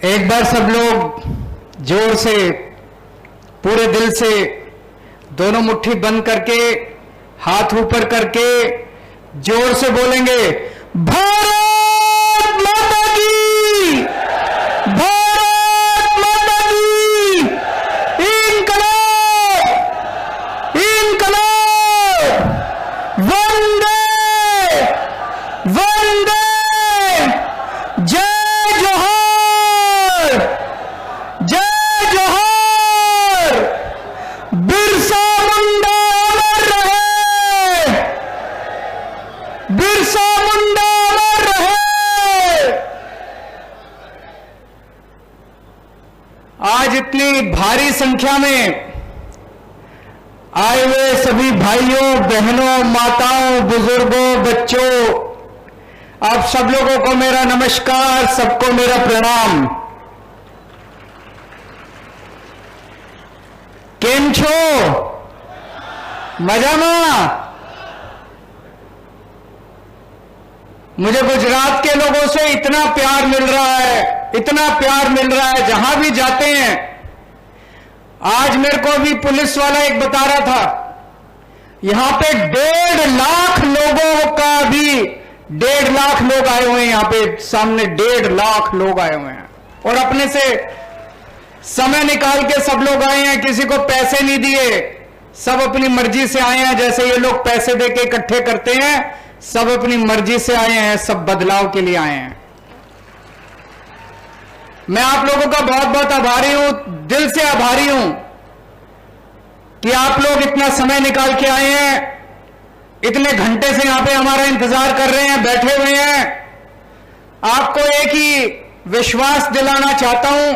एक बार सब लोग जोर से, पूरे दिल से, दोनों मुट्ठी बंद करके, हाथ ऊपर करके जोर से बोलेंगे, भारत माता की, भारत माता की, इनकलाब, इनकलाब, वंदे वंदे, जय जोहर, जय जोहर, बिरसा मुंडा अमर रहे, बिरसा मुंडा अमर रहे। आज इतनी भारी संख्या में आए हुए सभी भाइयों, बहनों, माताओं, बुजुर्गों, बच्चों, आप सब लोगों को मेरा नमस्कार, सबको मेरा प्रणाम। केम छो? मजामा? मुझे गुजरात के लोगों से इतना प्यार मिल रहा है, इतना प्यार मिल रहा है, जहां भी जाते हैं। आज मेरे को भी पुलिस वाला एक बता रहा था, यहां पे 1.5 लाख लोगों का भी 1.5 लाख लोग आए हुए हैं, यहां पे सामने 1.5 लाख लोग आए हुए हैं, और अपने से समय निकाल के सब लोग आए हैं। किसी को पैसे नहीं दिए, सब अपनी मर्जी से आए हैं। जैसे ये लोग पैसे देके इकट्ठे करते हैं, सब अपनी मर्जी से आए हैं, सब बदलाव के लिए आए हैं। मैं आप लोगों का बहुत बहुत आभारी हूं, दिल से आभारी हूं कि आप लोग इतना समय निकाल के आए हैं, इतने घंटे से यहां पे हमारा इंतजार कर रहे हैं, बैठे हुए हैं। आपको एक ही विश्वास दिलाना चाहता हूं,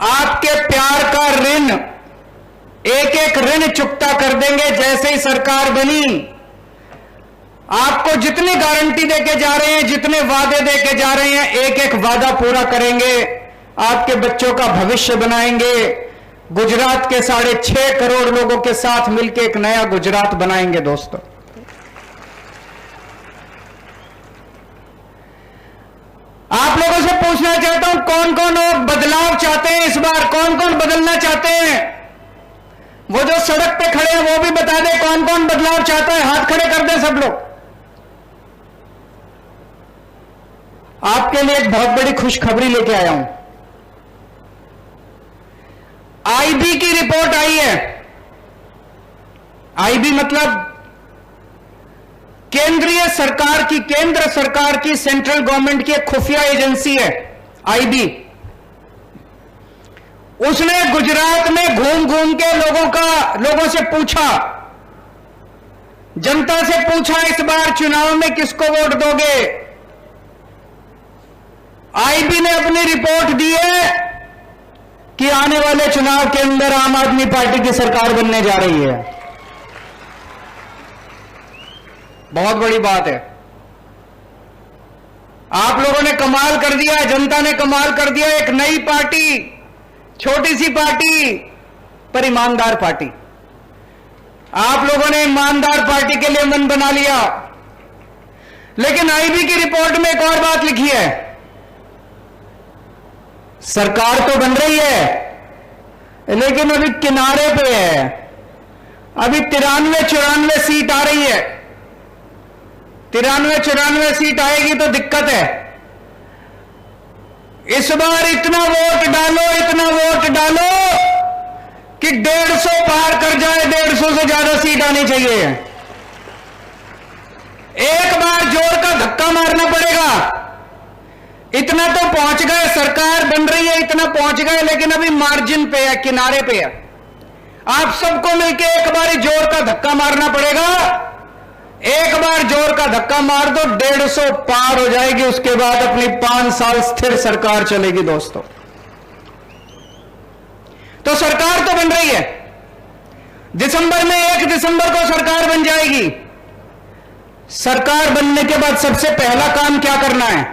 आपके प्यार का ऋण, एक एक ऋण चुकता कर देंगे जैसे ही सरकार बनी। आपको जितनी गारंटी देके जा रहे हैं, जितने वादे देके जा रहे हैं, एक एक वादा पूरा करेंगे। आपके बच्चों का भविष्य बनाएंगे। गुजरात के 6.5 करोड़ लोगों के साथ मिलकर एक नया गुजरात बनाएंगे। दोस्तों, आप लोगों से पूछना चाहता हूं, कौन कौन लोग बदलाव चाहते हैं इस बार? कौन कौन बदलना चाहते हैं? वो जो सड़क पे खड़े हैं वो भी बता दें, कौन कौन बदलाव चाहता है? हाथ खड़े कर दें सब लोग। आपके लिए एक बहुत बड़ी खुशखबरी लेके आया हूं। आईबी की रिपोर्ट आई है। आईबी मतलब केंद्रीय सरकार की, केंद्र सरकार की, सेंट्रल गवर्नमेंट की एक खुफिया एजेंसी है आईबी। उसने गुजरात में घूम घूम के लोगों से पूछा, जनता से पूछा, इस बार चुनाव में किसको वोट दोगे? आईबी ने अपनी रिपोर्ट दी है कि आने वाले चुनाव के अंदर आम आदमी पार्टी की सरकार बनने जा रही है। बहुत बड़ी बात है। आप लोगों ने कमाल कर दिया, जनता ने कमाल कर दिया। एक नई पार्टी, छोटी सी पार्टी पर ईमानदार पार्टी। आप लोगों ने ईमानदार पार्टी के लिए मन बना लिया। लेकिन आईबी की रिपोर्ट में एक और बात लिखी है, सरकार तो बन रही है लेकिन अभी किनारे पे है। अभी 93-94 सीट आ रही है। 93-94 सीट आएगी तो दिक्कत है। इस बार इतना वोट डालो, इतना वोट डालो कि 150 पार कर जाए। 150 से ज्यादा सीट आनी चाहिए। एक बार जोर का धक्का मारना पड़ेगा। इतना तो पहुंच गए, सरकार बन रही है, इतना पहुंच गए, लेकिन अभी मार्जिन पे है, किनारे पे है। आप सबको मिलकर एक बार जोर का धक्का मारना पड़ेगा। एक बार जोर का धक्का मार दो, 150 पार हो जाएगी। उसके बाद अपनी 5 साल स्थिर सरकार चलेगी। दोस्तों, तो सरकार तो बन रही है। दिसंबर में 1 दिसंबर को सरकार बन जाएगी। सरकार बनने के बाद सबसे पहला काम क्या करना है?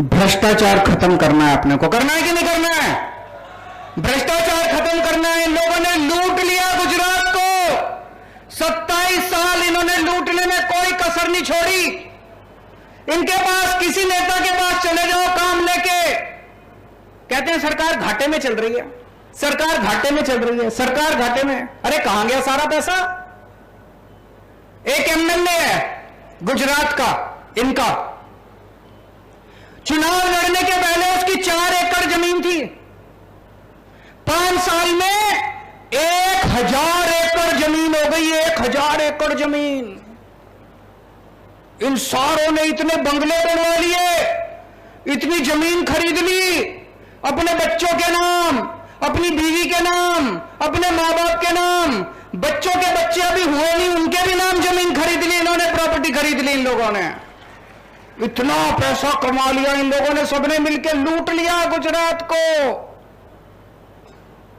भ्रष्टाचार खत्म करना है। अपने को करना है कि नहीं करना है? भ्रष्टाचार खत्म करना है। इन लोगों ने लूट लिया गुजरात को। 27 साल इन्होंने लूटने में कोई कसर नहीं छोड़ी। इनके पास, किसी नेता के पास चले जाओ काम लेके, कहते हैं सरकार घाटे में चल रही है, सरकार घाटे में चल रही है, सरकार घाटे में। अरे कहां गया सारा पैसा? एक एमएलए है गुजरात का, इनका चुनाव लड़ने के पहले उसकी 4 एकड़ जमीन थी, 5 साल में 1000 एकड़ जमीन हो गई, 1000 एकड़ जमीन। इन सारों ने इतने बंगले बनवा लिए, इतनी जमीन खरीद ली अपने बच्चों के नाम, अपनी बीवी के नाम, अपने मां बाप के नाम, बच्चों के बच्चे अभी हुए नहीं उनके भी नाम जमीन खरीद ली इन्होंने, प्रॉपर्टी खरीद ली इन लोगों ने। इतना पैसा कमा लिया इन लोगों ने, सबने मिलकर लूट लिया गुजरात को।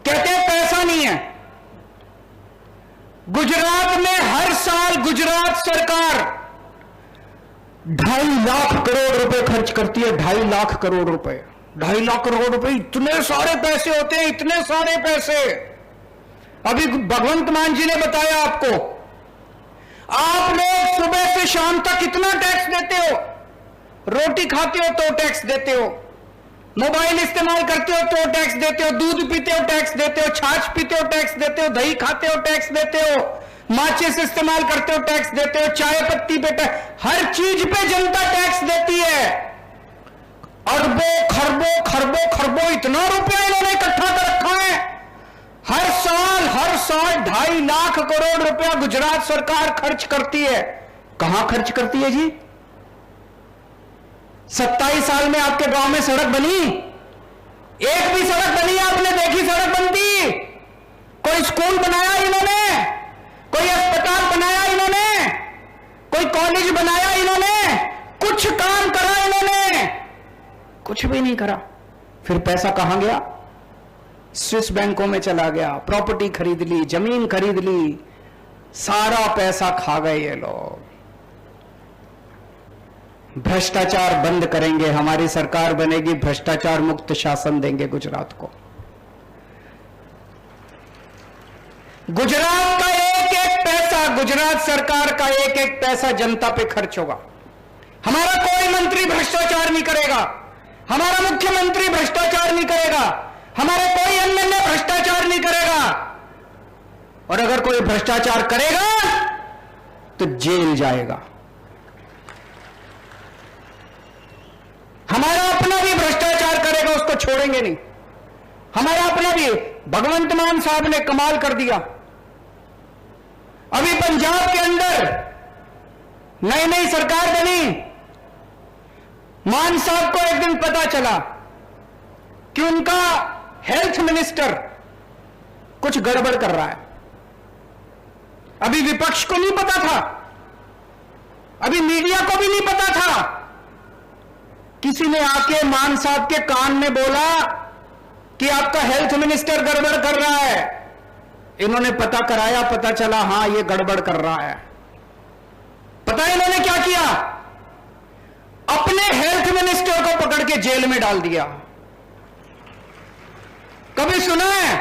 कहते हैं पैसा नहीं है। गुजरात में हर साल गुजरात सरकार 2.5 लाख करोड़ रुपए खर्च करती है, 2.5 लाख करोड़ रुपए, 2.5 लाख करोड़ रुपए, इतने सारे पैसे होते हैं, इतने सारे पैसे। अभी भगवंत मान जी ने बताया आपको, आप लोग सुबह से शाम तक कितना टैक्स देते हो? रोटी खाते हो तो टैक्स देते हो, मोबाइल इस्तेमाल करते हो तो टैक्स देते हो, दूध पीते हो टैक्स देते हो, छाछ पीते हो टैक्स देते हो, दही खाते हो टैक्स देते हो, माचिस इस्तेमाल करते हो टैक्स देते हो, चाय पत्ती पे टैक्स, हर चीज पे जनता टैक्स देती है। अरबों खरबों खरबों खरबों इतना रुपया इन्होंने इकट्ठा कर रखा है। हर साल 2.5 लाख करोड़ रुपया गुजरात सरकार खर्च करती है। कहां खर्च करती है जी? 27 साल में आपके गांव में सड़क बनी? एक भी सड़क बनी आपने देखी सड़क बनती? कोई स्कूल बनाया इन्होंने? कोई अस्पताल बनाया इन्होंने? कोई कॉलेज बनाया इन्होंने? कुछ काम करा इन्होंने? कुछ भी नहीं करा। फिर पैसा कहां गया? स्विस बैंकों में चला गया, प्रॉपर्टी खरीद ली, जमीन खरीद ली, सारा पैसा खा गए ये लोग। भ्रष्टाचार बंद करेंगे, हमारी सरकार बनेगी, भ्रष्टाचार मुक्त शासन देंगे गुजरात को। गुजरात का एक एक पैसा, गुजरात सरकार का एक एक पैसा जनता पे खर्च होगा। हमारा कोई मंत्री भ्रष्टाचार नहीं करेगा, हमारा मुख्यमंत्री भ्रष्टाचार नहीं करेगा, हमारे कोई एमएलए भ्रष्टाचार नहीं करेगा। और अगर कोई भ्रष्टाचार करेगा तो जेल जाएगा। हमारा अपना भी भ्रष्टाचार करेगा, उसको छोड़ेंगे नहीं। हमारा अपना भी, भगवंत मान साहब ने कमाल कर दिया। अभी पंजाब के अंदर नई नई सरकार बनी, मान साहब को एक दिन पता चला कि उनका हेल्थ मिनिस्टर कुछ गड़बड़ कर रहा है। अभी विपक्ष को नहीं पता था, अभी मीडिया को भी नहीं पता था। किसी ने आके मान साहब के कान में बोला कि आपका हेल्थ मिनिस्टर गड़बड़ कर रहा है। इन्होंने पता कराया, पता चला हां ये गड़बड़ कर रहा है। पता है इन्होंने क्या किया? अपने हेल्थ मिनिस्टर को पकड़ के जेल में डाल दिया। कभी सुना है?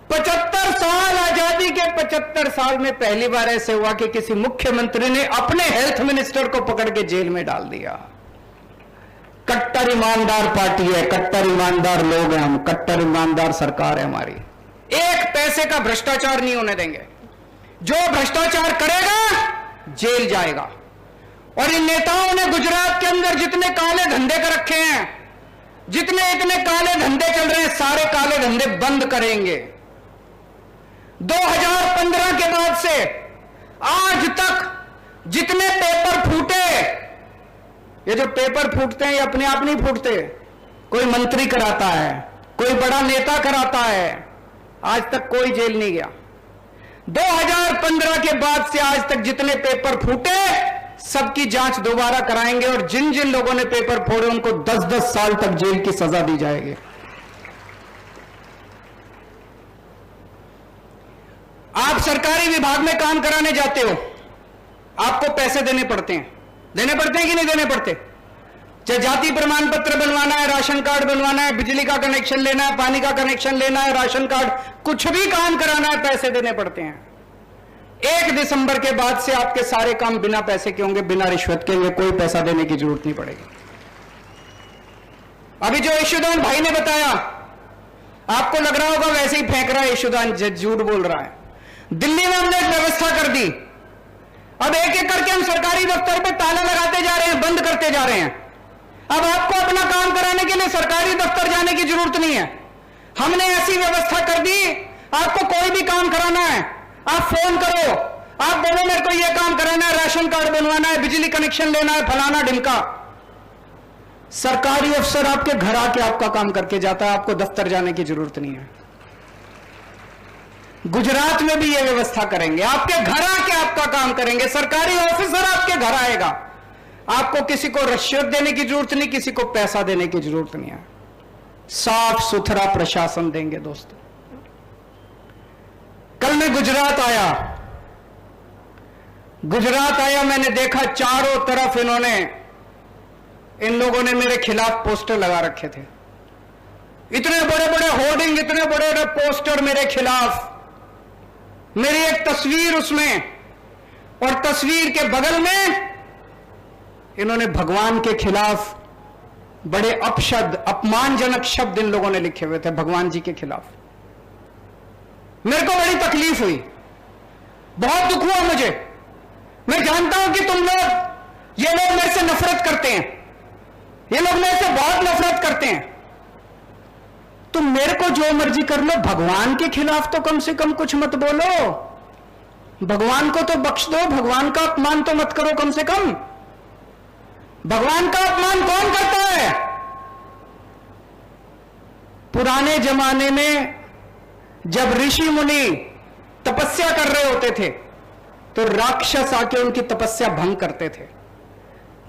75 साल आजादी के 75 साल में पहली बार ऐसे हुआ कि किसी मुख्यमंत्री ने अपने हेल्थ मिनिस्टर को पकड़ के जेल में डाल दिया। कट्टर ईमानदार पार्टी है, कट्टर ईमानदार लोग हैं हम, कट्टर ईमानदार सरकार है हमारी। एक पैसे का भ्रष्टाचार नहीं होने देंगे। जो भ्रष्टाचार करेगा जेल जाएगा। और इन नेताओं ने गुजरात के अंदर जितने काले धंधे कर रखे हैं, जितने इतने काले धंधे चल रहे हैं, सारे काले धंधे बंद करेंगे। 2015 के बाद से आज तक जितने पेपर फूटे, ये जो पेपर फूटते हैं ये अपने आप नहीं फूटते, कोई मंत्री कराता है, कोई बड़ा नेता कराता है। आज तक कोई जेल नहीं गया। 2015 के बाद से आज तक जितने पेपर फूटे सबकी जांच दोबारा कराएंगे और जिन जिन लोगों ने पेपर फोड़े उनको 10-10 साल तक जेल की सजा दी जाएगी। आप सरकारी विभाग में काम कराने जाते हो, आपको पैसे देने पड़ते हैं। देने पड़ते हैं कि नहीं देने पड़ते? चाहे जाति प्रमाण पत्र बनवाना है, राशन कार्ड बनवाना है, बिजली का कनेक्शन लेना है, पानी का कनेक्शन लेना है, राशन कार्ड, कुछ भी काम कराना है, पैसे देने पड़ते हैं। 1 दिसंबर के बाद से आपके सारे काम बिना पैसे के होंगे, बिना रिश्वत के होंगे, कोई पैसा देने की जरूरत नहीं पड़ेगी। अभी जो यशोदान भाई ने बताया, आपको लग रहा होगा वैसे ही फेंक रहा है यशोदान, झूठ बोल रहा है। दिल्ली में हमने एक व्यवस्था कर दी, अब एक एक करके हम सरकारी दफ्तर पे ताला लगाते जा रहे हैं, बंद करते जा रहे हैं। अब आपको अपना काम कराने के लिए सरकारी दफ्तर जाने की जरूरत नहीं है। हमने ऐसी व्यवस्था कर दी, आपको कोई भी काम कराना है आप फोन करो, आप बोलो मेरे को यह काम कराना है, राशन कार्ड बनवाना है, बिजली कनेक्शन लेना है, फलाना ढिमका, सरकारी अफसर आपके घर आके आपका काम करके जाता है, आपको दफ्तर जाने की जरूरत नहीं है। गुजरात में भी यह व्यवस्था करेंगे, आपके घर आके आपका काम करेंगे, सरकारी ऑफिसर आपके घर आएगा, आपको किसी को रिश्वत देने की जरूरत नहीं, किसी को पैसा देने की जरूरत नहीं है। साफ सुथरा प्रशासन देंगे दोस्तों। कल मैं गुजरात आया, मैंने देखा चारों तरफ इन लोगों ने मेरे खिलाफ पोस्टर लगा रखे थे, इतने बड़े बड़े होर्डिंग, इतने बड़े बड़े पोस्टर मेरे खिलाफ, मेरी एक तस्वीर उसमें, और तस्वीर के बगल में इन्होंने भगवान के खिलाफ बड़े अपशब्द, अपमानजनक शब्द इन लोगों ने लिखे हुए थे भगवान जी के खिलाफ। मेरे को बड़ी तकलीफ हुई, बहुत दुख हुआ मुझे। मैं जानता हूं कि तुम लोग, ये लोग मेरे से नफरत करते हैं, ये लोग मेरे से बहुत नफरत करते हैं। तुम मेरे को जो मर्जी कर लो, भगवान के खिलाफ तो कम से कम कुछ मत बोलो, भगवान को तो बख्श दो, भगवान का अपमान तो मत करो कम से कम। भगवान का अपमान कौन करता है? पुराने जमाने में जब ऋषि मुनि तपस्या कर रहे होते थे तो राक्षस आके उनकी तपस्या भंग करते थे।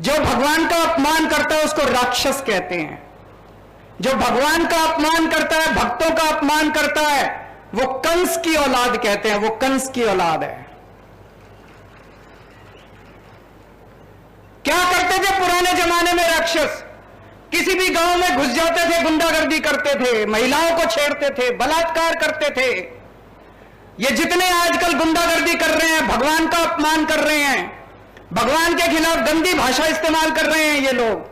जो भगवान का अपमान करता है उसको राक्षस कहते हैं। जो भगवान का अपमान करता है, भक्तों का अपमान करता है, वो कंस की औलाद कहते हैं, वो कंस की औलाद है। क्या करते थे पुराने जमाने में राक्षस? किसी भी गांव में घुस जाते थे, गुंडागर्दी करते थे, महिलाओं को छेड़ते थे, बलात्कार करते थे। ये जितने आजकल गुंडागर्दी कर रहे हैं, भगवान का अपमान कर रहे हैं, भगवान के खिलाफ गंदी भाषा इस्तेमाल कर रहे हैं, ये लोग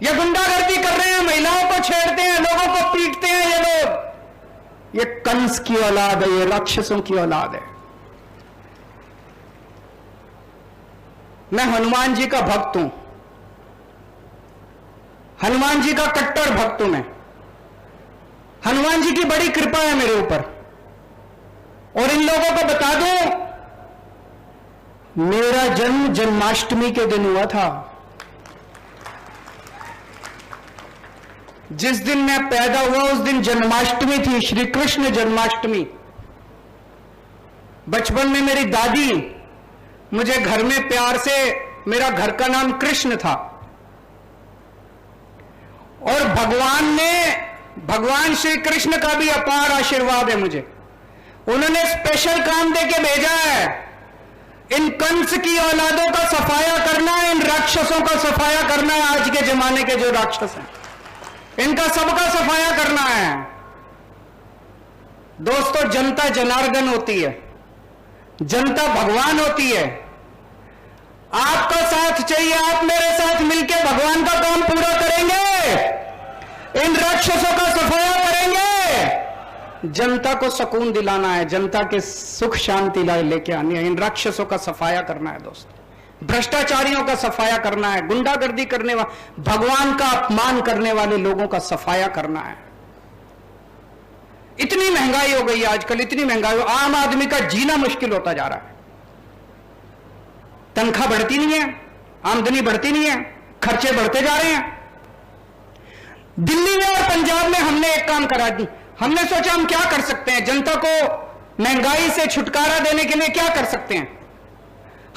ये गुंडागर्दी कर रहे हैं, महिलाओं को छेड़ते हैं, लोगों को पीटते हैं, ये लोग, ये कंस की औलाद है, ये राक्षसों की औलाद है। मैं हनुमान जी का भक्त हूं, हनुमान जी का कट्टर भक्त हूं मैं। हनुमान जी की बड़ी कृपा है मेरे ऊपर। और इन लोगों को बता दूं, मेरा जन्म जन्माष्टमी के दिन हुआ था। जिस दिन मैं पैदा हुआ उस दिन जन्माष्टमी थी, श्री कृष्ण जन्माष्टमी। बचपन में मेरी दादी मुझे घर में प्यार से, मेरा घर का नाम कृष्ण था, और भगवान श्री कृष्ण का भी अपार आशीर्वाद है मुझे। उन्होंने स्पेशल काम देके भेजा है, इन कंस की औलादों का सफाया करना है, इन राक्षसों का सफाया करना है। आज के जमाने के जो राक्षस हैं इनका सबका सफाया करना है। दोस्तों, जनता जनार्दन होती है, जनता भगवान होती है। आपका साथ चाहिए, आप मेरे साथ मिलकर भगवान का काम पूरा करेंगे, इन राक्षसों का सफाया करेंगे। जनता को सुकून दिलाना है, जनता के सुख शांति लेके आनी है, इन राक्षसों का सफाया करना है दोस्तों। भ्रष्टाचारियों का सफाया करना है, गुंडागर्दी करने वाले, भगवान का अपमान करने वाले लोगों का सफाया करना है। इतनी महंगाई हो गई है आजकल, इतनी महंगाई, आम आदमी का जीना मुश्किल होता जा रहा है। तनख्वाह बढ़ती नहीं है, आमदनी बढ़ती नहीं है, खर्चे बढ़ते जा रहे हैं। दिल्ली में और पंजाब में हमने एक काम करा दी। हमने सोचा हम क्या कर सकते हैं, जनता को महंगाई से छुटकारा देने के लिए क्या कर सकते हैं।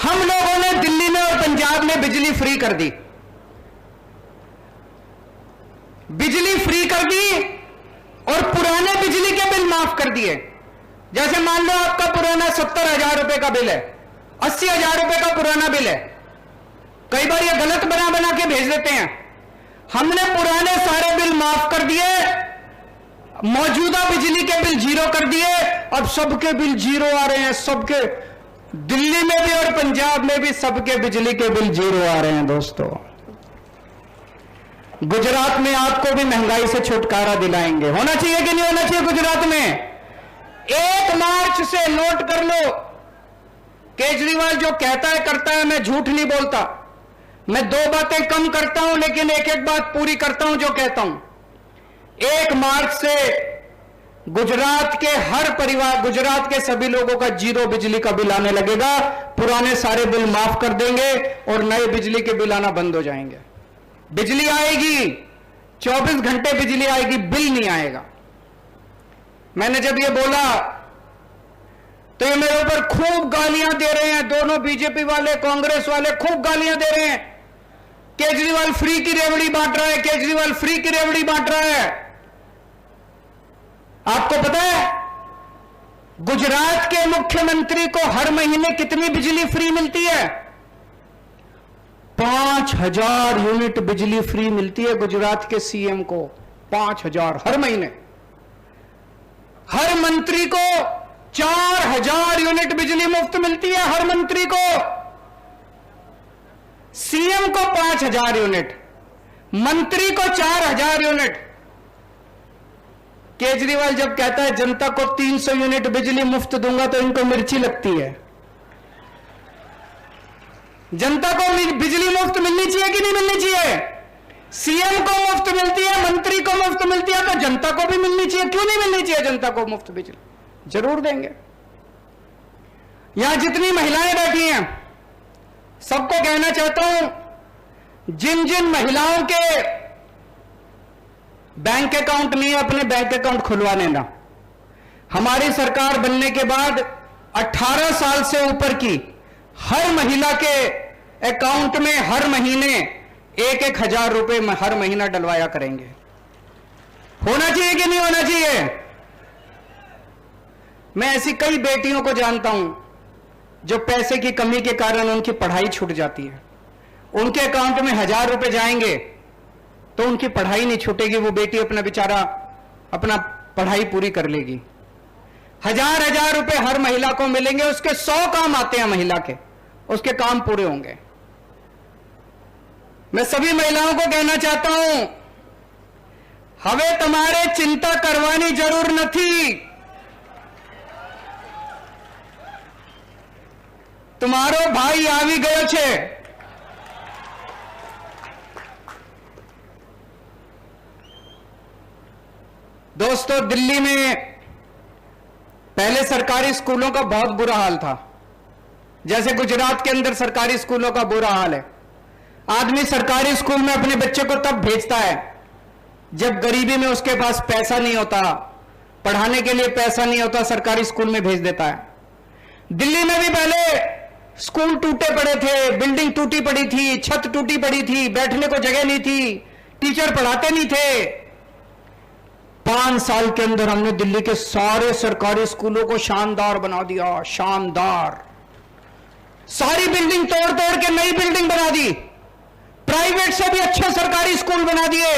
हम लोगों ने दिल्ली में और पंजाब में बिजली फ्री कर दी, बिजली फ्री कर दी, और पुराने बिजली के बिल माफ कर दिए। जैसे मान लो आपका पुराना 70,000 रुपए का बिल है, 80,000 रुपए का पुराना बिल है। कई बार ये गलत बना के भेज देते हैं। हमने पुराने सारे बिल माफ कर दिए, मौजूदा बिजली के बिल जीरो कर दिए। अब सबके बिल जीरो आ रहे हैं, सबके दिल्ली में भी और पंजाब में भी सबके बिजली के बिल जीरो आ रहे हैं दोस्तों। गुजरात में आपको भी महंगाई से छुटकारा दिलाएंगे। होना चाहिए कि नहीं होना चाहिए? गुजरात में 1 मार्च से नोट कर लो। केजरीवाल जो कहता है करता है, मैं झूठ नहीं बोलता। मैं 2 बातें कम करता हूं लेकिन एक बात पूरी करता हूं जो कहता हूं। 1 मार्च से गुजरात के हर परिवार, गुजरात के सभी लोगों का जीरो बिजली का बिल आने लगेगा। पुराने सारे बिल माफ कर देंगे और नए बिजली के बिल आना बंद हो जाएंगे। बिजली आएगी, 24 घंटे बिजली आएगी, बिल नहीं आएगा। मैंने जब ये बोला तो ये मेरे ऊपर खूब गालियां दे रहे हैं, दोनों बीजेपी वाले कांग्रेस वाले खूब गालियां दे रहे हैं। केजरीवाल फ्री की रेवड़ी बांट रहा है, केजरीवाल फ्री की रेवड़ी बांट रहा है। आपको पता है गुजरात के मुख्यमंत्री को हर महीने कितनी बिजली फ्री मिलती है? 5000 यूनिट बिजली फ्री मिलती है गुजरात के सीएम को। 5000 हर महीने। हर मंत्री को 4000 यूनिट बिजली मुफ्त मिलती है, हर मंत्री को। सीएम को 5000 यूनिट, मंत्री को 4000 यूनिट। केजरीवाल जब कहता है जनता को 300 यूनिट बिजली मुफ्त दूंगा तो इनको मिर्ची लगती है। जनता को बिजली मुफ्त मिलनी चाहिए कि नहीं मिलनी चाहिए? सीएम को मुफ्त मिलती है, मंत्री को मुफ्त मिलती है, तो जनता को भी मिलनी चाहिए। क्यों नहीं मिलनी चाहिए जनता को मुफ्त बिजली? जरूर देंगे। यहां जितनी महिलाएं बैठी हैं सबको कहना चाहता हूं, जिन जिन महिलाओं के बैंक अकाउंट नहीं है अपने बैंक अकाउंट खुलवा लेना। हमारी सरकार बनने के बाद 18 साल से ऊपर की हर महिला के अकाउंट में हर महीने 1-1 हजार रुपए हर महीना डलवाया करेंगे। होना चाहिए कि नहीं होना चाहिए? मैं ऐसी कई बेटियों को जानता हूं जो पैसे की कमी के कारण उनकी पढ़ाई छूट जाती है। उनके अकाउंट में 1000 रुपए जाएंगे तो उनकी पढ़ाई नहीं छूटेगी, वो बेटी अपना बेचारा अपना पढ़ाई पूरी कर लेगी। 1000 रुपए हर महिला को मिलेंगे, उसके 100 काम आते हैं महिला के, उसके काम पूरे होंगे। मैं सभी महिलाओं को कहना चाहता हूं, हमें तुम्हारे चिंता करवानी जरूर नहीं। तुम्हारो भाई आवी गयो छे। दोस्तों, दिल्ली में पहले सरकारी स्कूलों का बहुत बुरा हाल था, जैसे गुजरात के अंदर सरकारी स्कूलों का बुरा हाल है। आदमी सरकारी स्कूल में अपने बच्चे को तब भेजता है जब गरीबी में उसके पास पैसा नहीं होता, पढ़ाने के लिए पैसा नहीं होता, सरकारी स्कूल में भेज देता है। दिल्ली में भी पहले स्कूल टूटे पड़े थे, बिल्डिंग टूटी पड़ी थी, छत टूटी पड़ी थी, बैठने को जगह नहीं थी, टीचर पढ़ाते नहीं थे। 5 साल के अंदर हमने दिल्ली के सारे सरकारी स्कूलों को शानदार बना दिया। शानदार। सारी बिल्डिंग तोड़ तोड़ के नई बिल्डिंग बना दी, प्राइवेट से भी अच्छे सरकारी स्कूल बना दिए।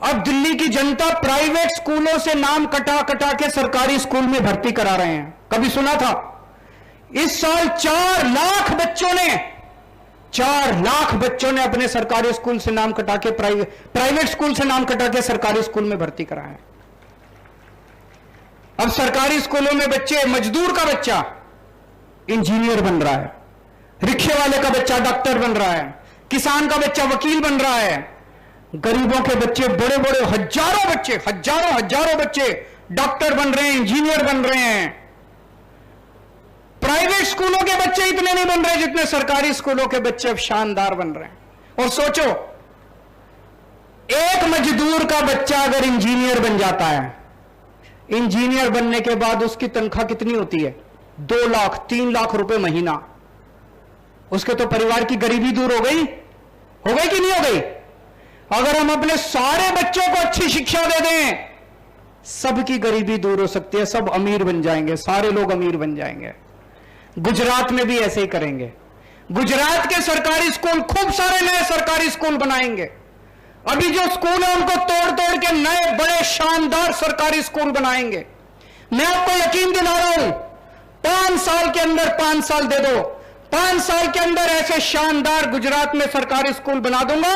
अब दिल्ली की जनता प्राइवेट स्कूलों से नाम कटा कटा के सरकारी स्कूल में भर्ती करा रहे हैं। कभी सुना था? इस साल 4 लाख बच्चों ने अपने सरकारी स्कूल से नाम कटा के प्राइवेट स्कूल से नाम कटा के सरकारी स्कूल में भर्ती कराया है। अब सरकारी स्कूलों में बच्चे, मजदूर का बच्चा इंजीनियर बन रहा है, रिक्शे वाले का बच्चा डॉक्टर बन रहा है, किसान का बच्चा वकील बन रहा है, गरीबों के बच्चे, बड़े बड़े हजारों बच्चे डॉक्टर बन रहे हैं, इंजीनियर बन रहे हैं। प्राइवेट स्कूलों के बच्चे इतने नहीं बन रहे जितने सरकारी स्कूलों के बच्चे अब शानदार बन रहे हैं। और सोचो, एक मजदूर का बच्चा अगर इंजीनियर बन जाता है, इंजीनियर बनने के बाद उसकी तनख्वाह कितनी होती है? 2 लाख 3 लाख रुपए महीना। उसके तो परिवार की गरीबी दूर हो गई कि नहीं हो गई? अगर हम अपने सारे बच्चों को अच्छी शिक्षा दे दें, सबकी गरीबी दूर हो सकती है, सब अमीर बन जाएंगे, सारे लोग अमीर बन जाएंगे। गुजरात में भी ऐसे ही करेंगे। गुजरात के सरकारी स्कूल, खूब सारे नए सरकारी स्कूल बनाएंगे। अभी जो स्कूल है उनको तोड़ तोड़ के नए बड़े शानदार सरकारी स्कूल बनाएंगे। मैं आपको यकीन दिला रहा हूं, 5 साल के अंदर 5 साल दे दो, 5 साल के अंदर ऐसे शानदार गुजरात में सरकारी स्कूल बना दूंगा,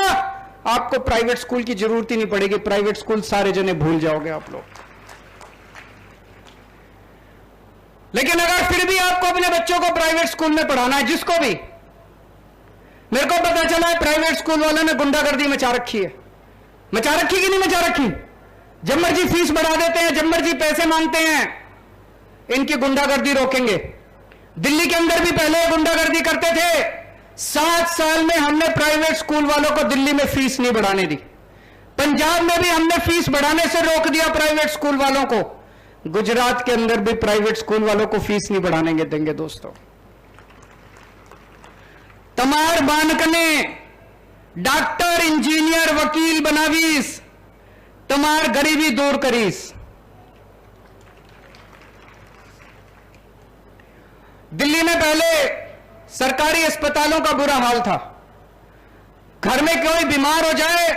आपको प्राइवेट स्कूल की जरूरत ही नहीं पड़ेगी। प्राइवेट स्कूल सारे जने भूल जाओगे आप लोग। लेकिन अगर फिर भी आपको अपने बच्चों को प्राइवेट स्कूल में पढ़ाना है, जिसको भी, मेरे को पता चला है प्राइवेट स्कूल वालों ने गुंडागर्दी मचा रखी है। मचा रखी कि नहीं मचा रखी? जब मर्जी फीस बढ़ा देते हैं, जब मर्जी पैसे मांगते हैं। इनकी गुंडागर्दी रोकेंगे। दिल्ली के अंदर भी पहले गुंडागर्दी करते थे। 7 साल में हमने प्राइवेट स्कूल वालों को दिल्ली में फीस नहीं बढ़ाने दी। पंजाब में भी हमने फीस बढ़ाने से रोक दिया प्राइवेट स्कूल वालों को। गुजरात के अंदर भी प्राइवेट स्कूल वालों को फीस नहीं बढ़ाने देंगे दोस्तों। तमार बानकने डॉक्टर, इंजीनियर, वकील बनावीस, तमार गरीबी दूर करीस। दिल्ली में पहले सरकारी अस्पतालों का बुरा हाल था। घर में कोई बीमार हो जाए,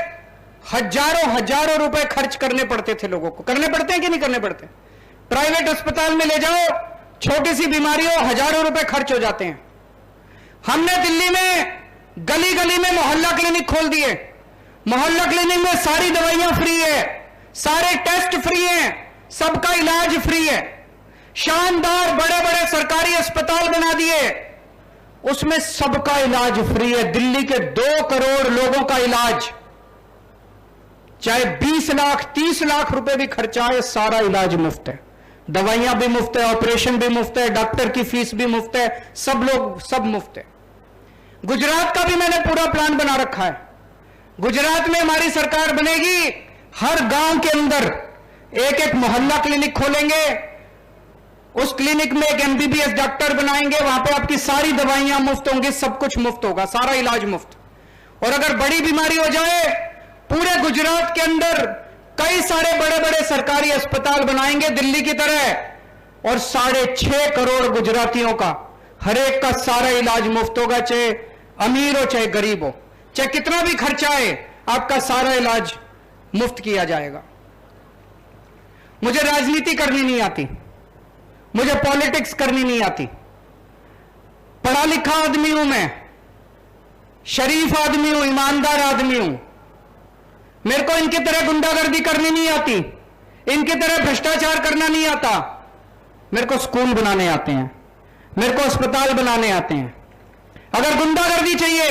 हजारों रुपए खर्च करने पड़ते थे लोगों को। करने पड़ते हैं कि नहीं करने पड़ते? प्राइवेट अस्पताल में ले जाओ, छोटी सी बीमारी हो, हजारों रुपए खर्च हो जाते हैं। हमने दिल्ली में गली गली में मोहल्ला क्लिनिक खोल दिए। मोहल्ला क्लिनिक में सारी दवाइयां फ्री है, सारे टेस्ट फ्री हैं, सबका इलाज फ्री है। शानदार बड़े बड़े सरकारी अस्पताल बना दिए, उसमें सबका इलाज फ्री है। दिल्ली के 2 करोड़ लोगों का इलाज, चाहे 20 लाख 30 लाख रुपए भी खर्चा है, सारा इलाज मुफ्त है। दवाइयां भी मुफ्त है, ऑपरेशन भी मुफ्त है, डॉक्टर की फीस भी मुफ्त है, सब मुफ्त है। गुजरात का भी मैंने पूरा प्लान बना रखा है। गुजरात में हमारी सरकार बनेगी, हर गांव के अंदर एक एक मोहल्ला क्लिनिक खोलेंगे। उस क्लिनिक में एक एमबीबीएस डॉक्टर बनाएंगे, वहां पे आपकी सारी दवाइयां मुफ्त होंगी, सब कुछ मुफ्त होगा, सारा इलाज मुफ्त। और अगर बड़ी बीमारी हो जाए, पूरे गुजरात के अंदर कई सारे बड़े बड़े सरकारी अस्पताल बनाएंगे दिल्ली की तरह, और 6.5 करोड़ गुजरातियों का हर एक का सारा इलाज मुफ्त होगा, चाहे अमीर हो चाहे गरीब हो, चाहे कितना भी खर्चा है, आपका सारा इलाज मुफ्त किया जाएगा। मुझे राजनीति करनी नहीं आती, मुझे पॉलिटिक्स करनी नहीं आती। पढ़ा लिखा आदमी हूं मैं, शरीफ आदमी हूं, ईमानदार आदमी हूं। मेरे को इनकी तरह गुंडागर्दी करनी नहीं आती, इनकी तरह भ्रष्टाचार करना नहीं आता। मेरे को स्कूल बनाने आते हैं, मेरे को अस्पताल बनाने आते हैं। अगर गुंडागर्दी चाहिए,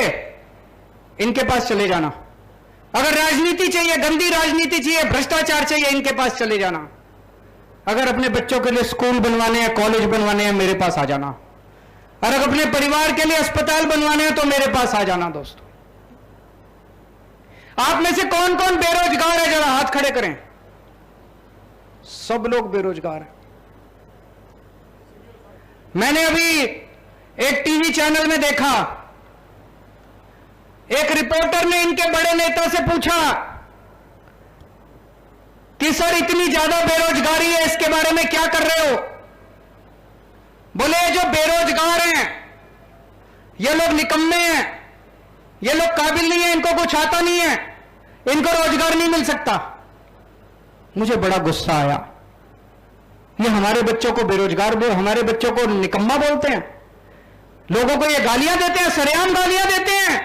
इनके पास चले जाना। अगर राजनीति चाहिए, गंदी राजनीति चाहिए, भ्रष्टाचार चाहिए, इनके पास चले जाना। अगर अपने बच्चों के लिए स्कूल बनवाने हैं, कॉलेज बनवाने हैं, मेरे पास आ जाना। अगर अपने परिवार के लिए अस्पताल बनवाने हैं, तो मेरे पास आ जाना। दोस्तों, आप में से कौन कौन बेरोजगार है, जरा हाथ खड़े करें। सब लोग बेरोजगार हैं। मैंने अभी एक टीवी चैनल में देखा, एक रिपोर्टर ने इनके बड़े नेता से पूछा कि सर इतनी ज्यादा बेरोजगारी है, इसके बारे में क्या कर रहे हो? बोले जो बेरोजगार हैं ये लोग निकम्मे हैं, ये लोग काबिल नहीं है, इनको कुछ आता नहीं है, इनको रोजगार नहीं मिल सकता। मुझे बड़ा गुस्सा आया। ये हमारे बच्चों को बेरोजगार हमारे बच्चों को निकम्मा बोलते हैं, लोगों को ये गालियां देते हैं, सरेआम गालियां देते हैं।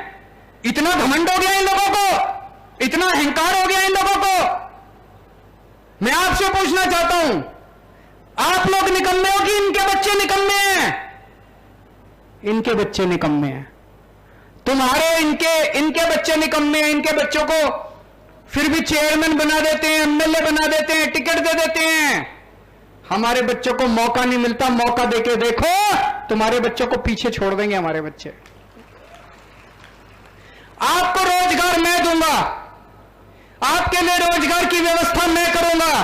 इतना घमंड हो गया इन लोगों को, इतना अहंकार हो गया इन लोगों को। मैं आपसे पूछना चाहता हूं, आप लोग निकम्मे हो कि इनके बच्चे निकम्मे हैं? इनके बच्चे निकम्मे हैं। तुम्हारे इनके बच्चे निकम्मे हैं। इनके बच्चों को फिर भी चेयरमैन बना देते हैं, एमएलए बना देते हैं, टिकट दे देते हैं। हमारे बच्चों को मौका नहीं मिलता। मौका देके देखो, तुम्हारे बच्चों को पीछे छोड़ देंगे हमारे बच्चे। आपको रोजगार मैं दूंगा, आपके लिए रोजगार की व्यवस्था मैं करूंगा।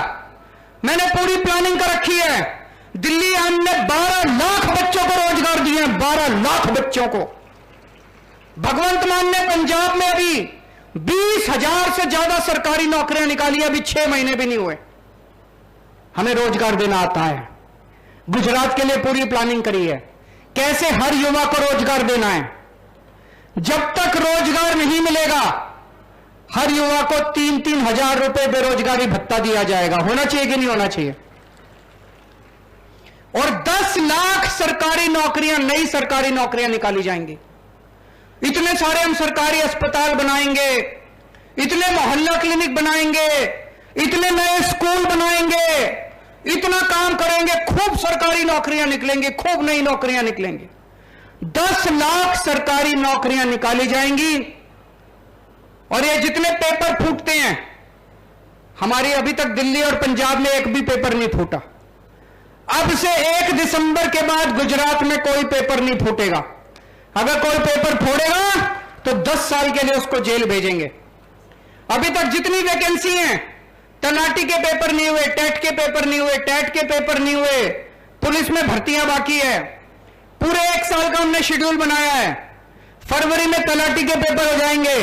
मैंने पूरी प्लानिंग कर रखी है। दिल्ली हमने 12 लाख बच्चों को रोजगार दिए हैं, 12 लाख बच्चों को। भगवंत मान ने पंजाब में अभी 20,000 से ज्यादा सरकारी नौकरियां निकाली, अभी 6 महीने भी नहीं हुए। हमें रोजगार देना आता है। गुजरात के लिए पूरी प्लानिंग करी है, कैसे हर युवा को रोजगार देना है। जब तक रोजगार नहीं मिलेगा, हर युवा को 3-3 हजार रुपए बेरोजगारी भत्ता दिया जाएगा। होना चाहिए कि नहीं होना चाहिए? और 10 लाख सरकारी नौकरियां, नई सरकारी नौकरियां निकाली जाएंगी। इतने सारे हम सरकारी अस्पताल बनाएंगे, इतने मोहल्ला क्लिनिक बनाएंगे, इतने नए स्कूल बनाएंगे, इतना काम करेंगे, खूब सरकारी नौकरियां निकलेंगी, खूब नई नौकरियां निकलेंगी। 10 लाख सरकारी नौकरियां निकाली जाएंगी। और ये जितने पेपर फूटते हैं, हमारी अभी तक दिल्ली और पंजाब में एक भी पेपर नहीं फूटा। अब से 1 दिसंबर के बाद गुजरात में कोई पेपर नहीं फूटेगा। अगर कोई पेपर फोड़ेगा तो 10 साल के लिए उसको जेल भेजेंगे। अभी तक जितनी वैकेंसी हैं, तलाटी के पेपर नहीं हुए, टेट के पेपर नहीं हुए, टैट के पेपर नहीं हुए, पुलिस में भर्तियां बाकी है। पूरे 1 साल का हमने शेड्यूल बनाया है। फरवरी में तलाटी के पेपर हो जाएंगे,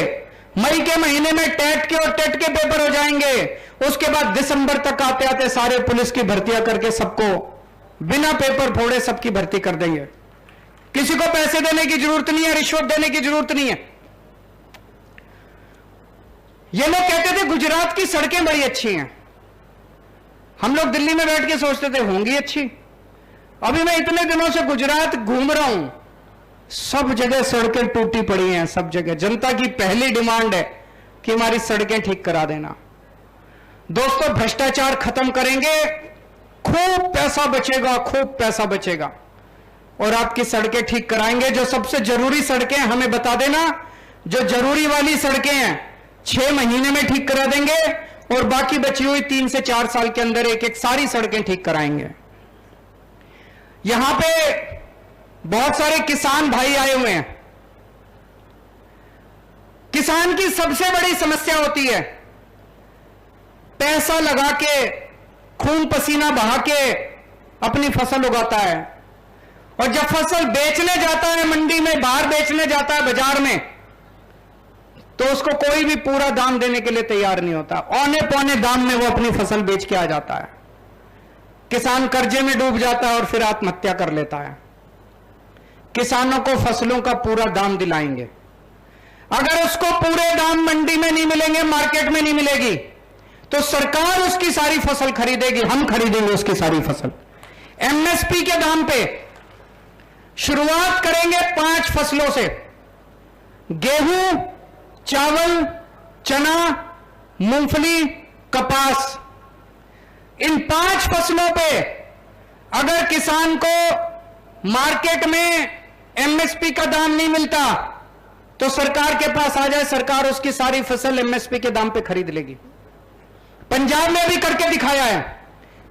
मई के महीने में टैट के और टेट के पेपर हो जाएंगे। उसके बाद दिसंबर तक आते आते सारे पुलिस की भर्तियां करके सबको बिना पेपर फोड़े सबकी भर्ती कर देंगे। किसी को पैसे देने की जरूरत नहीं है, रिश्वत देने की जरूरत नहीं है। ये लोग कहते थे गुजरात की सड़कें बड़ी अच्छी हैं। हम लोग दिल्ली में बैठ के सोचते थे होंगी अच्छी। अभी मैं इतने दिनों से गुजरात घूम रहा हूं, सब जगह सड़कें टूटी पड़ी हैं, सब जगह। जनता की पहली डिमांड है कि हमारी सड़कें ठीक करा देना। दोस्तों, भ्रष्टाचार खत्म करेंगे, खूब पैसा बचेगा, खूब पैसा बचेगा और आपकी सड़कें ठीक कराएंगे। जो सबसे जरूरी सड़कें हमें बता देना, जो जरूरी वाली सड़कें हैं 6 महीने में ठीक करा देंगे और बाकी बची हुई 3 से 4 साल के अंदर एक एक सारी सड़कें ठीक कराएंगे। यहां पे बहुत सारे किसान भाई आए हुए हैं। किसान की सबसे बड़ी समस्या होती है पैसा लगा के, खून पसीना बहा के अपनी फसल उगाता है और जब फसल बेचने जाता है मंडी में, बाहर बेचने जाता है बाजार में, तो उसको कोई भी पूरा दाम देने के लिए तैयार नहीं होता। औने पौने दाम में वो अपनी फसल बेच के आ जाता है। किसान कर्जे में डूब जाता है और फिर आत्महत्या कर लेता है। किसानों को फसलों का पूरा दाम दिलाएंगे। अगर उसको पूरे दाम मंडी में नहीं मिलेंगे, मार्केट में नहीं मिलेगी, तो सरकार उसकी सारी फसल खरीदेगी, हम खरीदेंगे उसकी सारी फसल एमएसपी के दाम पे। शुरुआत करेंगे 5 फसलों से, गेहूं, चावल, चना, मूंगफली, कपास। इन 5 फसलों पे अगर किसान को मार्केट में एमएसपी का दाम नहीं मिलता तो सरकार के पास आ जाए, सरकार उसकी सारी फसल एमएसपी के दाम पे खरीद लेगी। पंजाब में भी करके दिखाया है।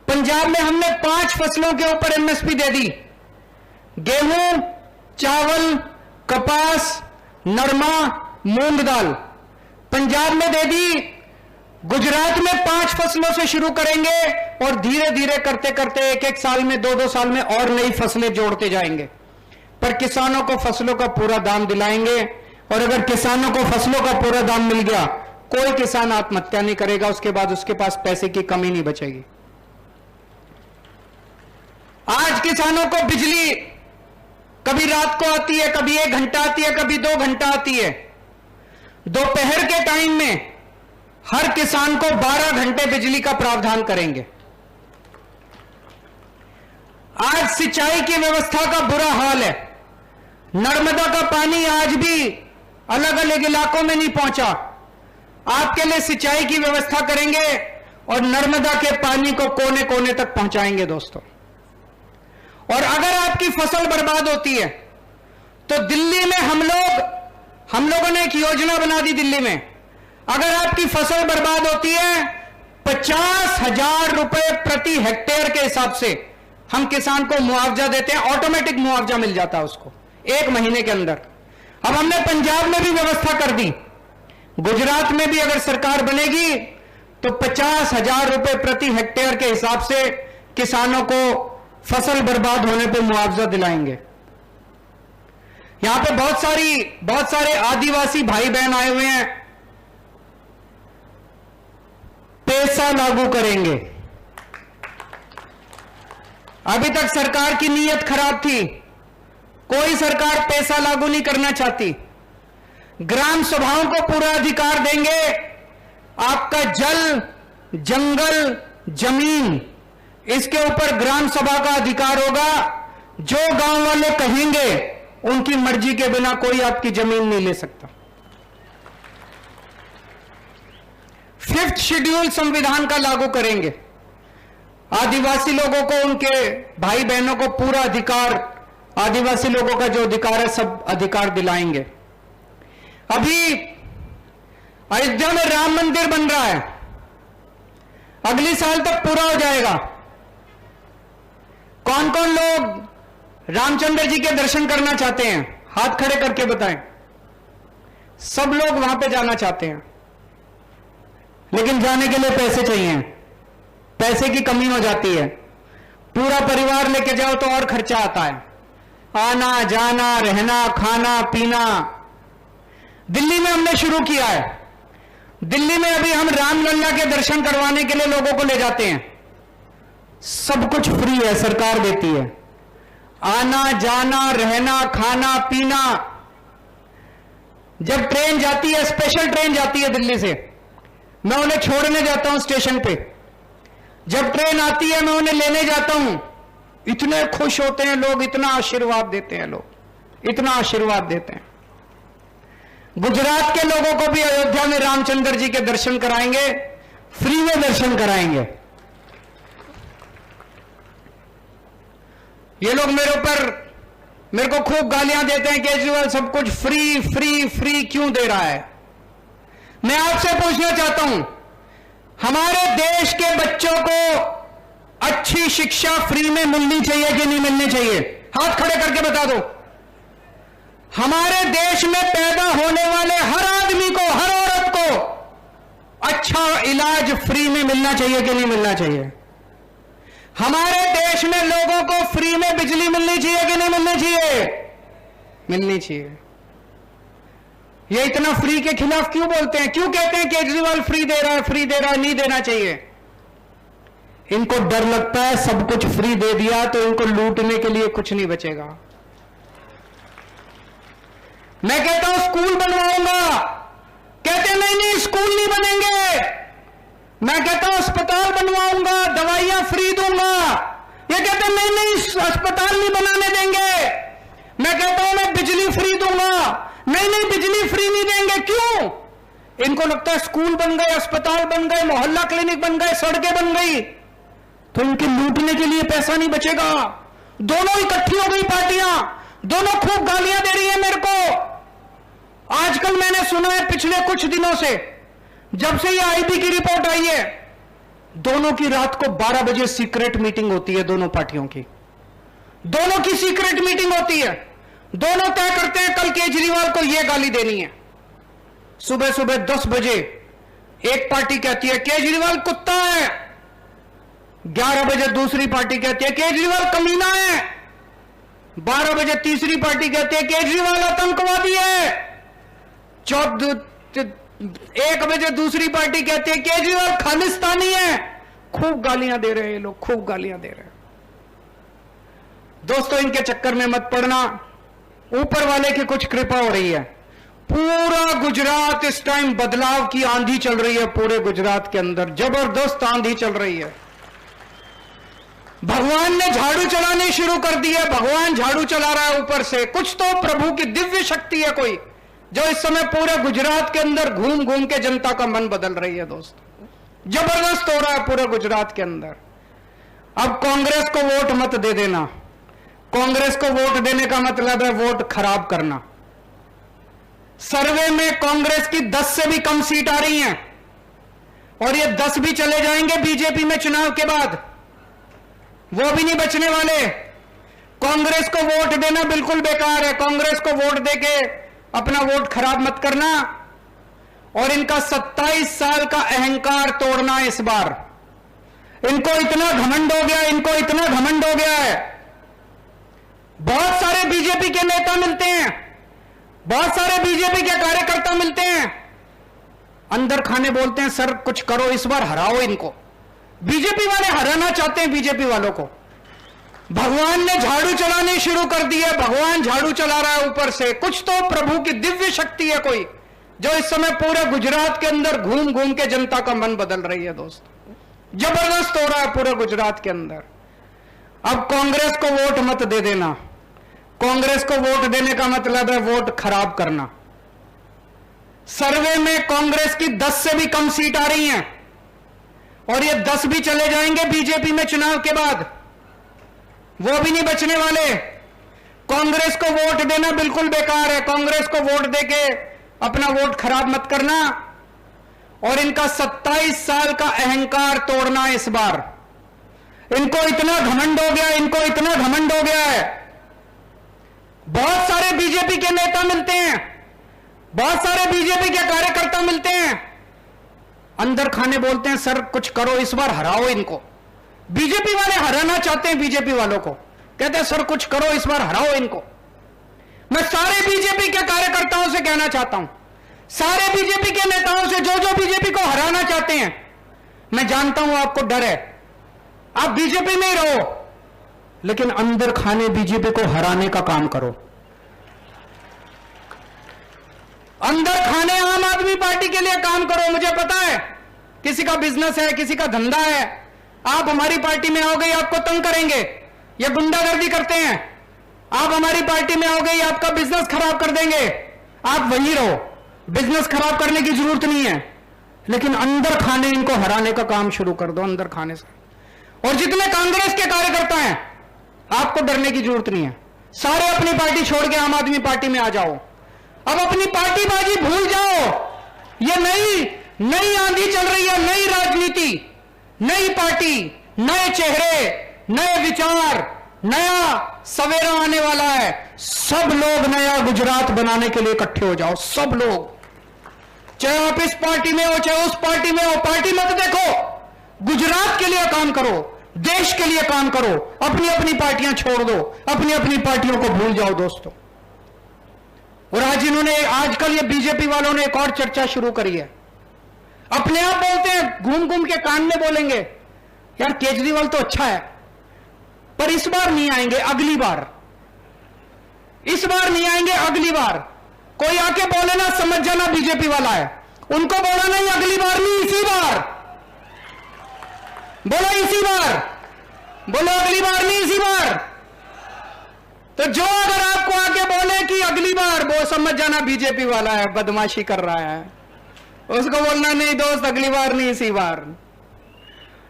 पंजाब में हमने 5 फसलों के ऊपर एमएसपी दे दी, गेहूं, चावल, कपास, नरमा, मूंग दाल। पंजाब में दे दी। गुजरात में 5 फसलों से शुरू करेंगे और धीरे धीरे करते करते 1-1 साल में, 2-2 साल में और नई फसलें जोड़ते जाएंगे। पर किसानों को फसलों का पूरा दाम दिलाएंगे और अगर किसानों को फसलों का पूरा दाम मिल गया, कोई किसान आत्महत्या नहीं करेगा। उसके बाद उसके पास पैसे की कमी नहीं बचेगी। आज किसानों को बिजली कभी रात को आती है, कभी 1 घंटा आती है, कभी 2 घंटा आती है। दोपहर के टाइम में हर किसान को 12 घंटे बिजली का प्रावधान करेंगे। आज सिंचाई की व्यवस्था का बुरा हाल है। नर्मदा का पानी आज भी अलग अलग इलाकों में नहीं पहुंचा। आपके लिए सिंचाई की व्यवस्था करेंगे और नर्मदा के पानी को कोने कोने तक पहुंचाएंगे दोस्तों। और अगर आपकी फसल बर्बाद होती है तो दिल्ली में हम लोगों ने एक योजना बना दी। दिल्ली में अगर आपकी फसल बर्बाद होती है 50,000 रुपए प्रति हेक्टेयर के हिसाब से हम किसान को मुआवजा देते हैं। ऑटोमेटिक मुआवजा मिल जाता है उसको 1 महीने के अंदर। अब हमने पंजाब में भी व्यवस्था कर दी। गुजरात में भी अगर सरकार बनेगी तो 50,000 रुपए प्रति हेक्टेयर के हिसाब से किसानों को फसल बर्बाद होने पर मुआवजा दिलाएंगे। यहां पे बहुत सारे आदिवासी भाई बहन आए हुए हैं। पैसा लागू करेंगे। अभी तक सरकार की नीयत खराब थी। कोई सरकार पैसा लागू नहीं करना चाहती। ग्राम सभाओं को पूरा अधिकार देंगे। आपका जल, जंगल, जमीन इसके ऊपर ग्राम सभा का अधिकार होगा। जो गांव वाले कहेंगे उनकी मर्जी के बिना कोई आपकी जमीन नहीं ले सकता। 5th शेड्यूल संविधान का लागू करेंगे। आदिवासी लोगों को, उनके भाई बहनों को पूरा अधिकार, आदिवासी लोगों का जो अधिकार है सब अधिकार दिलाएंगे। अभी अयोध्या में राम मंदिर बन रहा है, अगले साल तक पूरा हो जाएगा। कौन कौन लोग रामचंद्र जी के दर्शन करना चाहते हैं? हाथ खड़े करके बताएं। सब लोग वहां पे जाना चाहते हैं, लेकिन जाने के लिए पैसे चाहिए। पैसे की कमी हो जाती है। पूरा परिवार लेके जाओ तो और खर्चा आता है, आना जाना, रहना, खाना पीना। दिल्ली में हमने शुरू किया है। दिल्ली में अभी हम रामलला के दर्शन करवाने के लिए लोगों को ले जाते हैं। सब कुछ फ्री है, सरकार देती है। आना जाना, रहना, खाना पीना। जब ट्रेन जाती है, स्पेशल ट्रेन जाती है दिल्ली से, मैं उन्हें छोड़ने जाता हूं स्टेशन पे। जब ट्रेन आती है मैं उन्हें लेने जाता हूं। इतने खुश होते हैं लोग, इतना आशीर्वाद देते हैं लोग, इतना आशीर्वाद देते हैं। गुजरात के लोगों को भी अयोध्या में रामचंद्र जी के दर्शन कराएंगे, फ्री में दर्शन कराएंगे। ये लोग मेरे को खूब गालियां देते हैं, केजरीवाल सब कुछ फ्री फ्री फ्री क्यों दे रहा है। मैं आपसे पूछना चाहता हूं, हमारे देश के बच्चों को अच्छी शिक्षा फ्री में मिलनी चाहिए कि नहीं मिलनी चाहिए? हाथ खड़े करके बता दो। हमारे देश में पैदा होने वाले हर आदमी को, हर औरत को अच्छा इलाज फ्री में मिलना चाहिए कि नहीं मिलना चाहिए? हमारे देश में लोगों को फ्री में बिजली मिलनी चाहिए कि नहीं मिलनी चाहिए? मिलनी चाहिए। ये इतना फ्री के खिलाफ क्यों बोलते हैं? क्यों कहते हैं केजरीवाल फ्री दे रहा है, फ्री दे रहा है, नहीं देना चाहिए? इनको डर लगता है सब कुछ फ्री दे दिया तो इनको लूटने के लिए कुछ नहीं बचेगा। मैं कहता हूं स्कूल बनवाऊंगा, कहते नहीं नहीं स्कूल नहीं बनेंगे। मैं कहता हूं अस्पताल बनवाऊंगा, दवाइयां फ्री दूंगा, ये कहते नहीं नहीं अस्पताल नहीं बनाने देंगे। मैं कहता हूं मैं बिजली फ्री दूंगा, नहीं नहीं बिजली फ्री नहीं देंगे। क्यों? इनको लगता है स्कूल बन गए, अस्पताल बन गए, मोहल्ला क्लिनिक बन गए, सड़कें बन गई तो इनके लूटने के लिए पैसा नहीं बचेगा। दोनों इकट्ठी हो गई पार्टियां, दोनों खूब गालियां दे रही है मेरे को। आजकल मैंने सुना है पिछले कुछ दिनों से, जब से ये आईबी की रिपोर्ट आई है, दोनों की रात को 12 बजे सीक्रेट मीटिंग होती है। दोनों पार्टियों की, दोनों की सीक्रेट मीटिंग होती है। दोनों तय करते हैं कल केजरीवाल को यह गाली देनी है। सुबह सुबह 10 बजे एक पार्टी कहती है केजरीवाल कुत्ता है, 11 बजे दूसरी पार्टी कहती है केजरीवाल कमीना है, 12 बजे तीसरी पार्टी कहती है केजरीवाल आतंकवादी है, 1 बजे दूसरी पार्टी कहती है केजरीवाल खालिस्तानी है। खूब गालियां दे रहे हैं ये लोग, खूब गालियां दे रहे हैं। दोस्तों इनके चक्कर में मत पड़ना, ऊपर वाले की कुछ कृपा हो रही है। पूरा गुजरात इस टाइम बदलाव की आंधी चल रही है। पूरे गुजरात के अंदर जबरदस्त आंधी चल रही है। भगवान ने झाड़ू चलानी शुरू कर दी है। भगवान झाड़ू चला रहा है ऊपर से। कुछ तो प्रभु की दिव्य शक्ति है कोई, जो इस समय पूरे गुजरात के अंदर घूम घूम के जनता का मन बदल रही है। दोस्तों जबरदस्त हो रहा है पूरे गुजरात के अंदर। अब कांग्रेस को वोट मत दे देना। कांग्रेस को वोट देने का मतलब है वोट खराब करना। सर्वे में कांग्रेस की 10 से भी कम सीट आ रही हैं और ये 10 भी चले जाएंगे बीजेपी में चुनाव के बाद, वो भी नहीं बचने वाले। कांग्रेस को वोट देना बिल्कुल बेकार है। कांग्रेस को वोट देके अपना वोट खराब मत करना और इनका 27 साल का अहंकार तोड़ना इस बार। इनको इतना घमंड हो गया, इनको इतना घमंड हो गया है। बहुत सारे बीजेपी के नेता मिलते हैं, बहुत सारे बीजेपी के कार्यकर्ता मिलते हैं, अंदर खाने बोलते हैं सर कुछ करो, इस बार हराओ इनको। बीजेपी वाले हराना चाहते हैं बीजेपी वालों को। भगवान ने झाड़ू चलानी शुरू कर दी है। भगवान झाड़ू चला रहा है ऊपर से। कुछ तो प्रभु की दिव्य शक्ति है कोई, जो इस समय पूरे गुजरात के अंदर घूम घूम के जनता का मन बदल रही है। दोस्तों जबरदस्त हो रहा है पूरे गुजरात के अंदर। अब कांग्रेस को वोट मत दे देना। कांग्रेस को वोट देने का मतलब है वोट खराब करना। सर्वे में कांग्रेस की 10 से भी कम सीट आ रही हैं और ये 10 भी चले जाएंगे बीजेपी में चुनाव के बाद, वो भी नहीं बचने वाले। कांग्रेस को वोट देना बिल्कुल बेकार है। कांग्रेस को वोट देके अपना वोट खराब मत करना। और इनका 27 साल का अहंकार तोड़ना इस बार। इनको इतना घमंड हो गया, इनको इतना घमंड हो गया है। बहुत सारे बीजेपी के नेता मिलते हैं, बहुत सारे बीजेपी के कार्यकर्ता मिलते हैं, अंदर खाने बोलते हैं सर कुछ करो, इस बार हराओ इनको। बीजेपी वाले हराना चाहते हैं बीजेपी वालों को, कहते हैं सर कुछ करो, इस बार हराओ इनको। मैं सारे बीजेपी के कार्यकर्ताओं से कहना चाहता हूं, सारे बीजेपी के नेताओं से, जो जो बीजेपी को हराना चाहते हैं, मैं जानता हूं आपको डर है, आप बीजेपी में ही रहो, लेकिन अंदर खाने बीजेपी को हराने का काम करो। अंदर खाने आम आदमी पार्टी के लिए काम करो। मुझे पता है किसी का बिजनेस है, किसी का धंधा है, आप हमारी पार्टी में आओगे आपको तंग करेंगे, ये गुंडागर्दी करते हैं। आप हमारी पार्टी में आओगे आपका बिजनेस खराब कर देंगे, आप वहीं रहो, बिजनेस खराब करने की जरूरत नहीं है, लेकिन अंदर खाने इनको हराने का काम शुरू कर दो, अंदर खाने से। और जितने कांग्रेस के कार्यकर्ता हैं आपको डरने की जरूरत नहीं है, सारे अपनी पार्टी छोड़ के आम आदमी पार्टी में आ जाओ। अब अपनी पार्टी बाजी भूल जाओ। ये नई आंधी चल रही है, नई राजनीति, नई पार्टी, नए चेहरे, नए विचार, नया सवेरा आने वाला है। सब लोग नया गुजरात बनाने के लिए इकट्ठे हो जाओ, सब लोग, चाहे आप इस पार्टी में हो चाहे उस पार्टी में हो, पार्टी मत देखो, गुजरात के लिए काम करो, देश के लिए काम करो। अपनी अपनी पार्टियां छोड़ दो, अपनी अपनी पार्टियों को भूल जाओ दोस्तों। और आज इन्होंने, आजकल ये बीजेपी वालों ने एक और चर्चा शुरू करी है। अपने आप बोलते हैं, घूम घूम के कान में बोलेंगे यार केजरीवाल तो अच्छा है, पर इस बार नहीं आएंगे, अगली बार, इस बार नहीं आएंगे, अगली बार। कोई आके बोले ना समझ जाना बीजेपी वाला है, उनको बोला नहीं अगली बार नहीं, इसी बार बोलो, इसी बार बोलो, अगली बार नहीं इसी बार। तो जो अगर आपको आके बोले कि अगली बार, वो समझ जाना बीजेपी वाला है, बदमाशी कर रहा है, उसको बोलना नहीं दोस्त अगली बार नहीं इसी बार।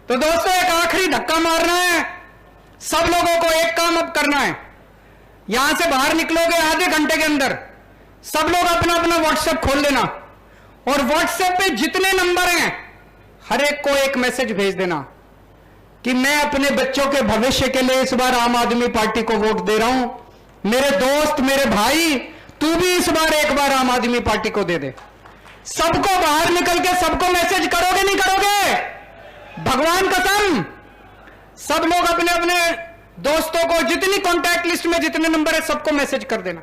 तो दोस्तों एक आखिरी धक्का मारना है, सब लोगों को एक काम अब करना है। यहां से बाहर निकलोगे आधे घंटे के अंदर, सब लोग अपना अपना व्हाट्सएप खोल लेना और व्हाट्सएप पे जितने नंबर हैं हर एक को एक मैसेज भेज देना कि मैं अपने बच्चों के भविष्य के लिए इस बार आम आदमी पार्टी को वोट दे रहा हूं। मेरे दोस्त, मेरे भाई, तू भी इस बार एक बार आम आदमी पार्टी को दे दे। सबको बाहर निकल के सबको मैसेज करोगे नहीं करोगे? भगवान कसम, सब लोग अपने अपने दोस्तों को, जितनी कॉन्टैक्ट लिस्ट में जितने नंबर है सबको मैसेज कर देना।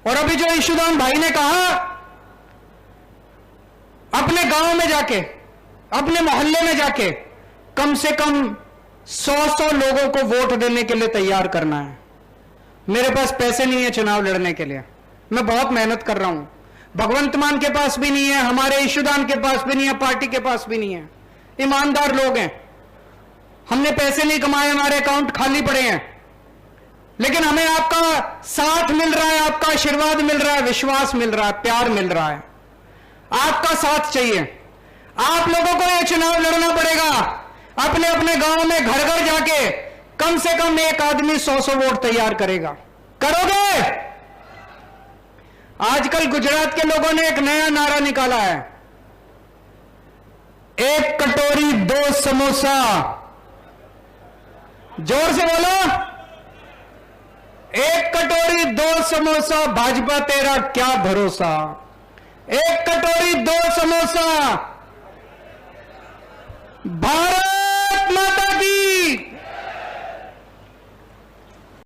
और अभी जो ईशुदान भाई ने कहा, अपने गांव में जाके, अपने मोहल्ले में जाके कम से कम 100 लोगों को वोट देने के लिए तैयार करना है। मेरे पास पैसे नहीं है चुनाव लड़ने के लिए, मैं बहुत मेहनत कर रहा हूं, भगवंत मान के पास भी नहीं है, हमारे ईशुदान के पास भी नहीं है, पार्टी के पास भी नहीं है, ईमानदार लोग हैं, हमने पैसे नहीं कमाए, हमारे अकाउंट खाली पड़े हैं, लेकिन हमें आपका साथ मिल रहा है, आपका आशीर्वाद मिल रहा है, विश्वास मिल रहा है, प्यार मिल रहा है। आपका साथ चाहिए, आप लोगों को यह चुनाव लड़ना पड़ेगा। अपने अपने गांव में घर घर जाके कम से कम एक आदमी 100 वोट तैयार करेगा। करोगे? आजकल गुजरात के लोगों ने एक नया नारा निकाला है, एक कटोरी 2 समोसा। जोर से बोलो, एक कटोरी 2 समोसा, भाजपा तेरा क्या भरोसा। एक कटोरी 2 समोसा,